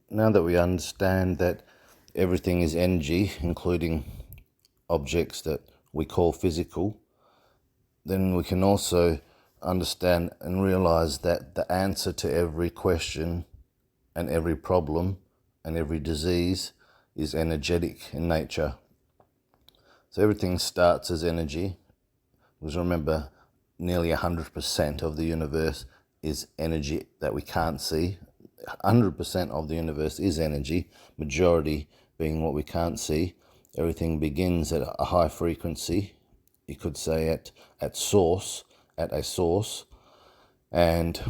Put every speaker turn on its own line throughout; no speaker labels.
now that we understand that everything is energy, including objects that we call physical, then we can also understand and realize that the answer to every question and every problem and every disease is energetic in nature. So everything starts as energy, because remember, nearly 100% of the universe is energy that we can't see. 100% of the universe is energy, majority being what we can't see. Everything begins at a high frequency, you could say at a source, and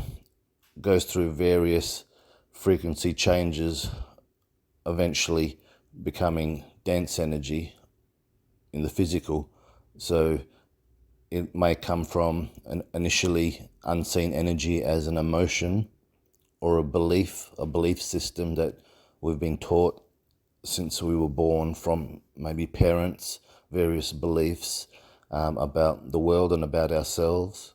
goes through various frequency changes, eventually becoming dense energy in the physical. So it may come from an initially unseen energy as an emotion or a belief system that we've been taught since we were born from maybe parents, various beliefs about the world and about ourselves.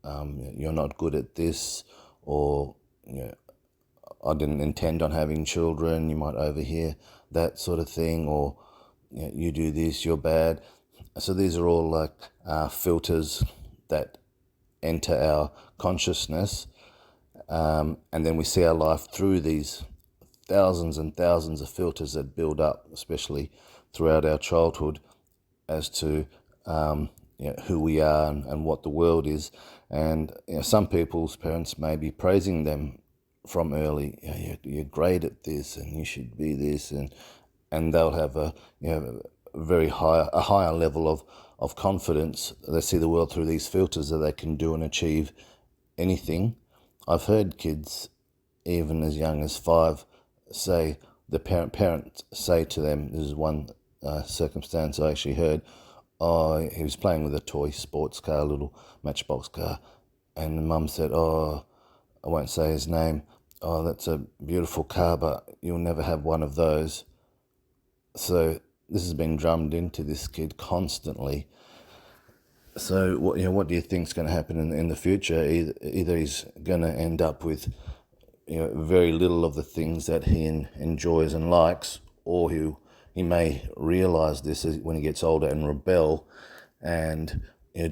You're not good at this, or I didn't intend on having children, you might overhear that sort of thing, or you do this, you're bad. So these are all like filters that enter our consciousness, and then we see our life through these thousands and thousands of filters that build up, especially throughout our childhood, as to who we are and what the world is. And some people's parents may be praising them from early. You're great at this, and you should be this, and they'll have a higher level of confidence. They see the world through these filters that they can do and achieve anything. I've heard kids, even as young as 5, say, the parent say to them, this is one circumstance I actually heard, he was playing with a toy sports car, a little matchbox car, and the mum said, I won't say his name, that's a beautiful car, but you'll never have one of those. So this has been drummed into this kid constantly. So what do you think is going to happen in the future? Either he's going to end up with very little of the things that he enjoys and likes, or he may realize this when he gets older and rebel and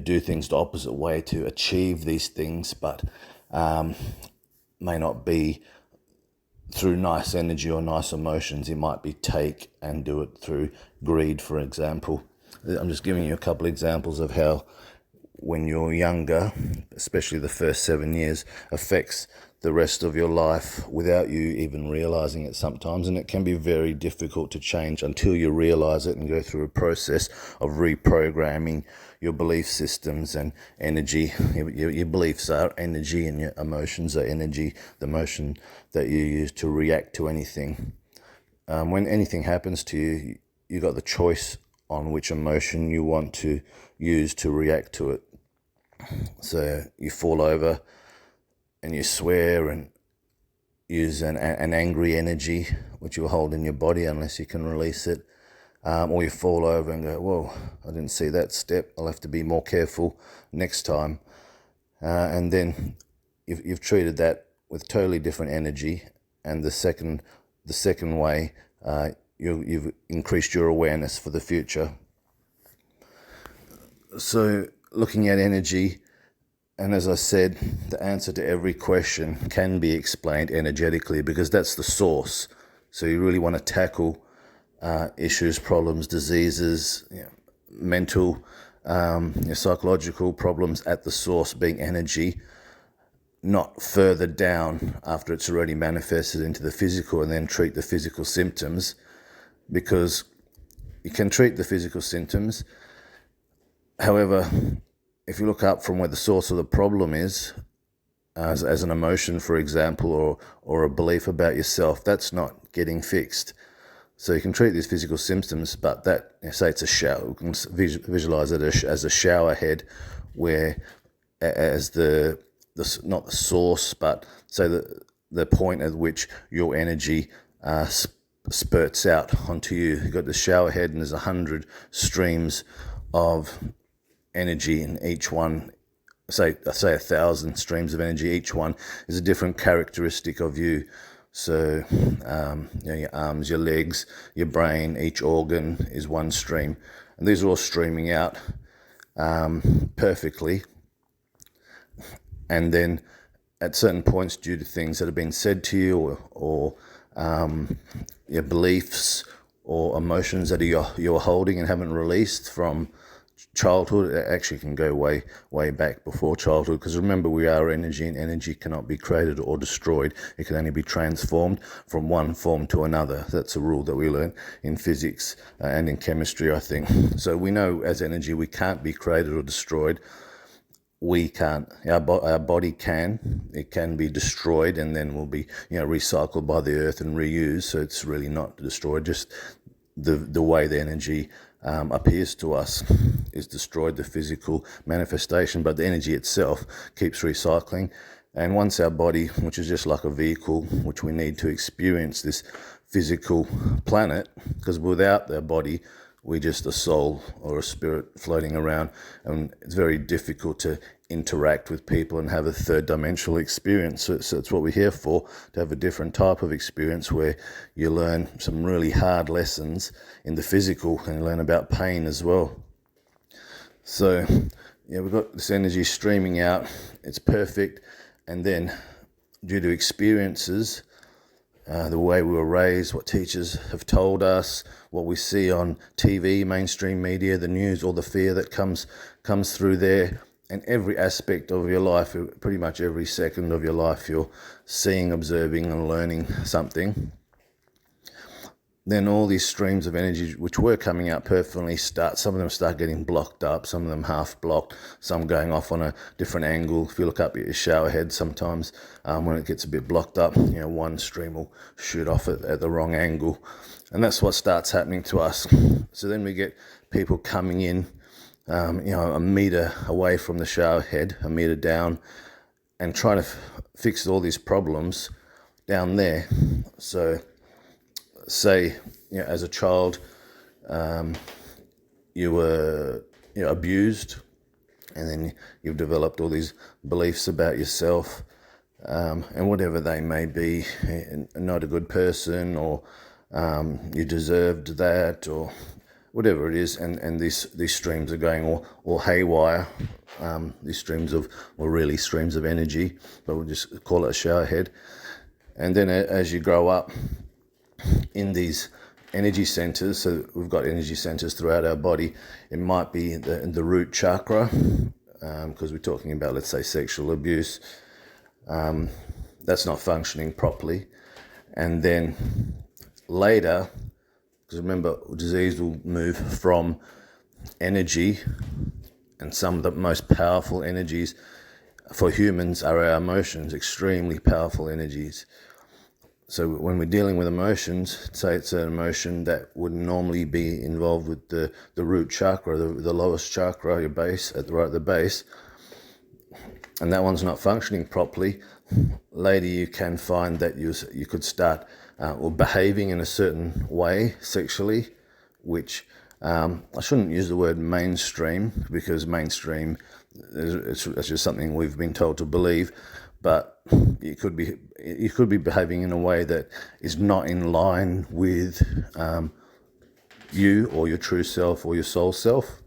do things the opposite way to achieve these things, but may not be through nice energy or nice emotions. He might be take and do it through greed, for example. I'm just giving you a couple examples of how when you're younger, especially the first 7 years, affects the rest of your life without you even realizing it sometimes. And it can be very difficult to change until you realize it and go through a process of reprogramming your belief systems and energy. Your beliefs are energy and your emotions are energy, the emotion that you use to react to anything. When anything happens to you, you got the choice on which emotion you want to use to react to it. So you fall over and you swear and use an angry energy, which you'll hold in your body unless you can release it. Or you fall over and go, whoa, I didn't see that step. I'll have to be more careful next time. And then you've treated that with totally different energy. And the second way, you've increased your awareness for the future. So looking at energy, and as I said, the answer to every question can be explained energetically, because that's the source. So you really want to tackle issues, problems, diseases, mental, psychological problems at the source, being energy, not further down after it's already manifested into the physical, and then treat the physical symptoms, because you can treat the physical symptoms. However, if you look up from where the source of the problem is, as an emotion, for example, or a belief about yourself, that's not getting fixed. So you can treat these physical symptoms, but that, say it's a shower, we can visualize it as a shower head, where as not the source, but say the point at which your energy spurts out onto you. You've got the shower head, and there's 100 streams of energy in each one. Say 1,000 streams of energy. Each one is a different characteristic of you. So your arms, your legs, your brain, each organ is one stream. And these are all streaming out perfectly. And then at certain points, due to things that have been said to you or your beliefs or emotions that you're holding and haven't released from childhood, it actually can go way back before childhood, because remember, we are energy, and energy cannot be created or destroyed. It can only be transformed from one form to another. That's a rule that we learn in physics and in chemistry, I think. So we know as energy we can't be created or destroyed. We can't. Our body can. It can be destroyed and then will be recycled by the earth and reused. So it's really not destroyed. Just the way the energy appears to us is destroyed, the physical manifestation, but the energy itself keeps recycling. And once our body, which is just like a vehicle, which we need to experience this physical planet, because without our body, we're just a soul or a spirit floating around, and it's very difficult to interact with people and have a third dimensional experience. So it's what we're here for, to have a different type of experience where you learn some really hard lessons in the physical and learn about pain as well. So we've got this energy streaming out. It's perfect. And then due to experiences, the way we were raised, what teachers have told us, what we see on TV, mainstream media, the news, all the fear that comes through there, and every aspect of your life, pretty much every second of your life, you're seeing, observing, and learning something. Then all these streams of energy, which were coming out perfectly, some of them start getting blocked up, some of them half blocked, some going off on a different angle. If you look up at your shower head, sometimes when it gets a bit blocked up, one stream will shoot off at the wrong angle. And that's what starts happening to us. So then we get people coming in, a meter away from the shower head, a meter down, and trying to fix all these problems down there. So say, as a child, you were abused, and then you've developed all these beliefs about yourself, and whatever they may be, not a good person, or you deserved that, or whatever it is, and these streams are going all haywire. These streams of energy, but we'll just call it a shower head. And then as you grow up in these energy centers, so we've got energy centers throughout our body. It might be the root chakra, because we're talking about, let's say, sexual abuse. That's not functioning properly. And then later, because remember, disease will move from energy, and some of the most powerful energies for humans are our emotions, extremely powerful energies. So when we're dealing with emotions, say it's an emotion that would normally be involved with the root chakra, the lowest chakra, your base, at the base, and that one's not functioning properly, later you can find that you could start behaving in a certain way sexually, which I shouldn't use the word mainstream, because mainstream it's just something we've been told to believe, but you could be behaving in a way that is not in line with you or your true self or your soul self,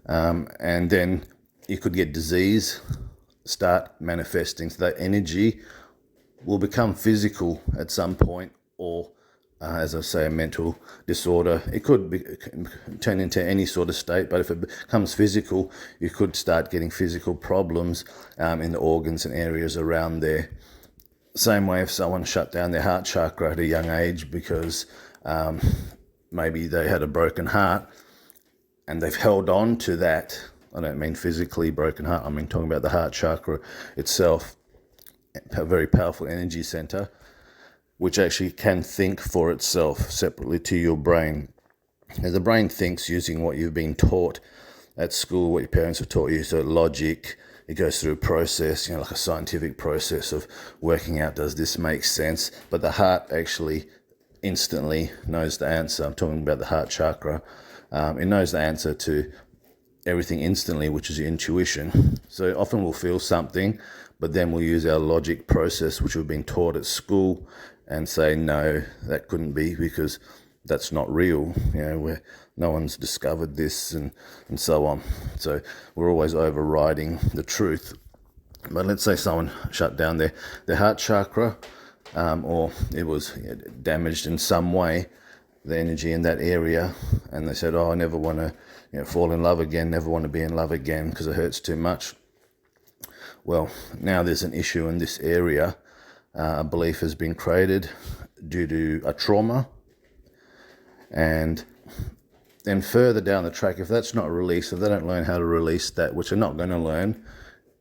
and then you could get disease start manifesting. So that energy will become physical at some point, or as I say, a mental disorder. It could turn into any sort of state, but if it becomes physical, you could start getting physical problems in the organs and areas around there. Same way if someone shut down their heart chakra at a young age because maybe they had a broken heart and they've held on to that. I don't mean physically broken heart, I mean talking about the heart chakra itself, a very powerful energy center, which actually can think for itself separately to your brain. Now, the brain thinks using what you've been taught at school, what your parents have taught you, so logic. It goes through a process, like a scientific process of working out, does this make sense? But the heart actually instantly knows the answer. I'm talking about the heart chakra. It knows the answer to everything instantly, which is your intuition. So often we'll feel something, but then we'll use our logic process, which we've been taught at school, and say, no, that couldn't be because that's not real, where no one's discovered this and so on. So we're always overriding the truth. But let's say someone shut down their heart chakra, or it was damaged in some way, the energy in that area, and they said, I never want to fall in love again, never want to be in love again because it hurts too much. Well, now there's an issue in this area. A belief has been created due to a trauma, and then further down the track, if that's not released, if they don't learn how to release that, which they're not going to learn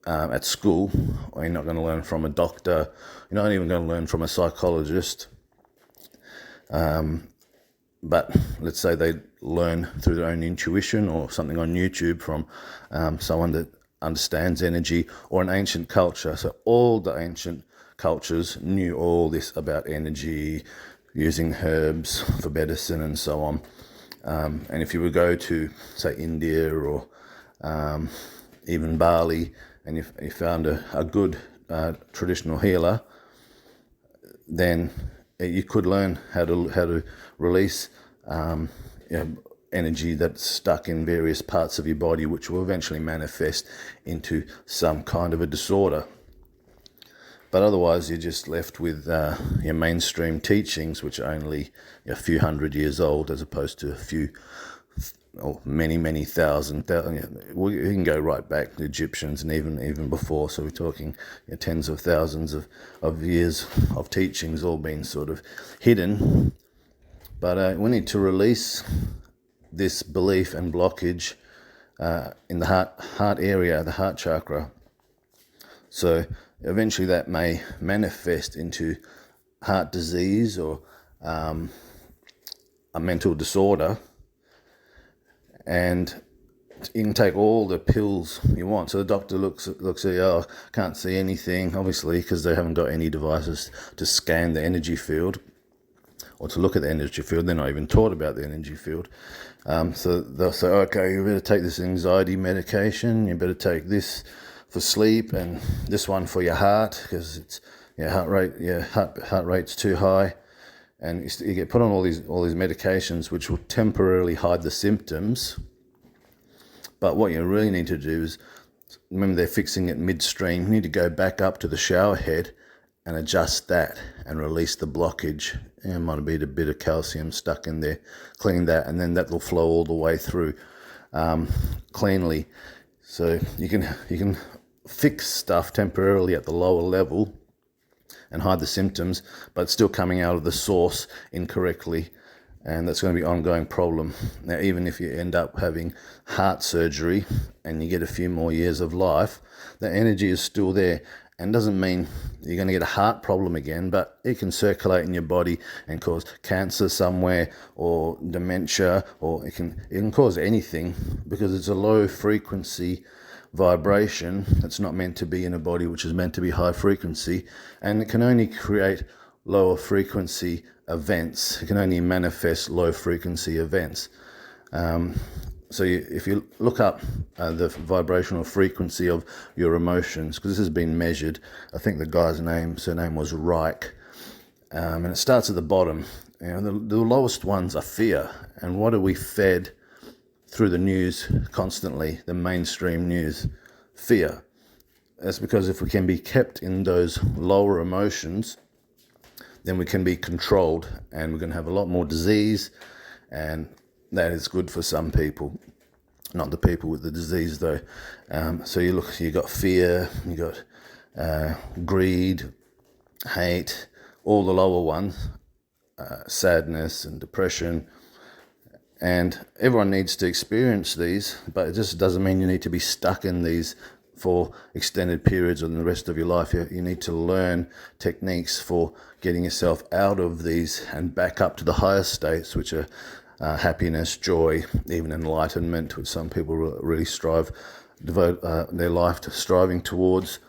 at school, or you're not going to learn from a doctor, you're not even going to learn from a psychologist, but let's say they learn through their own intuition or something on YouTube from someone that understands energy, or an ancient culture. So all the ancient cultures knew all this about energy, using herbs for medicine and so on. And if you would go to, say, India or even Bali, and you found a good traditional healer, then you could learn how to release energy that's stuck in various parts of your body, which will eventually manifest into some kind of a disorder. But otherwise, you're just left with your mainstream teachings, which are only a few hundred years old, as opposed to a few, or many thousand. We can go right back to the Egyptians and even before. So we're talking tens of thousands of years of teachings, all being sort of hidden. But we need to release this belief and blockage in the heart area, the heart chakra. So eventually that may manifest into heart disease or a mental disorder. And you can take all the pills you want. So the doctor looks at you, can't see anything, obviously, because they haven't got any devices to scan the energy field or to look at the energy field. They're not even taught about the energy field. So they'll say, okay, you better take this anxiety medication, you better take this for sleep, and this one for your heart, because it's heart rate's too high. And you get put on all these medications, which will temporarily hide the symptoms. But what you really need to do is, remember, they're fixing it midstream. You need to go back up to the shower head and adjust that and release the blockage. It might be a bit of calcium stuck in there. Clean that, and then that will flow all the way through cleanly. So you can fix stuff temporarily at the lower level and hide the symptoms, but it's still coming out of the source incorrectly, and that's going to be an ongoing problem. Now, even if you end up having heart surgery and you get a few more years of life, the energy is still there, and doesn't mean you're going to get a heart problem again, but it can circulate in your body and cause cancer somewhere, or dementia, or it can cause anything, because it's a low frequency vibration that's not meant to be in a body which is meant to be high frequency, and it can only create lower frequency events. It can only manifest low frequency events. So if you look up the vibrational frequency of your emotions, because this has been measured, I think the guy's surname was Reich, and it starts at the bottom. The lowest ones are fear. And what are we fed through the news constantly, the mainstream news? Fear. That's because if we can be kept in those lower emotions, then we can be controlled, and we're going to have a lot more disease, and that is good for some people, not the people with the disease though. So you got fear, you got greed, hate, all the lower ones, sadness and depression. And everyone needs to experience these, but it just doesn't mean you need to be stuck in these for extended periods or the rest of your life. You need to learn techniques for getting yourself out of these and back up to the higher states, which are happiness, joy, even enlightenment, which some people really devote their life to striving towards,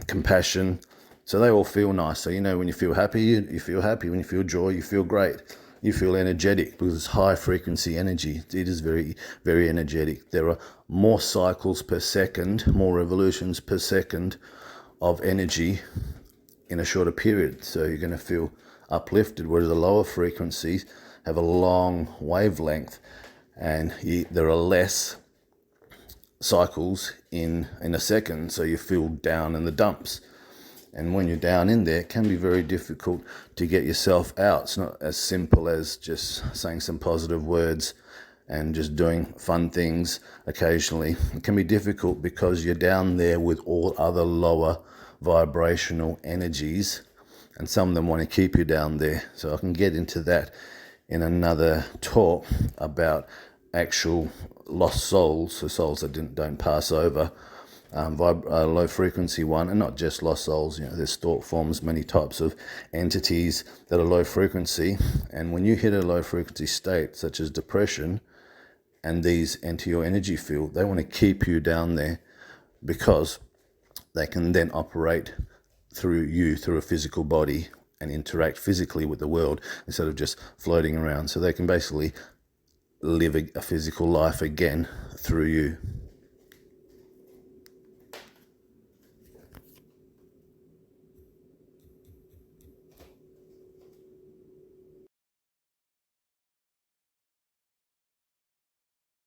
compassion. So they all feel nice. So when you feel happy, you feel happy. When you feel joy, you feel great. you feel energetic because it's high frequency energy. It is very, very energetic. There are more cycles per second, more revolutions per second of energy in a shorter period. So you're going to feel uplifted, whereas the lower frequencies have a long wavelength and there are less cycles in a second, so you feel down in the dumps. And when you're down in there, it can be very difficult to get yourself out. It's not as simple as just saying some positive words and just doing fun things occasionally. It can be difficult because you're down there with all other lower vibrational energies, and some of them want to keep you down there. So I can get into that in another talk about actual lost souls, so souls that don't pass over, low frequency one, and not just lost souls. There's thought forms, many types of entities that are low frequency, and when you hit a low frequency state such as depression and these enter your energy field, they want to keep you down there because they can then operate through you, through a physical body, and interact physically with the world instead of just floating around. So they can basically live a physical life again through you.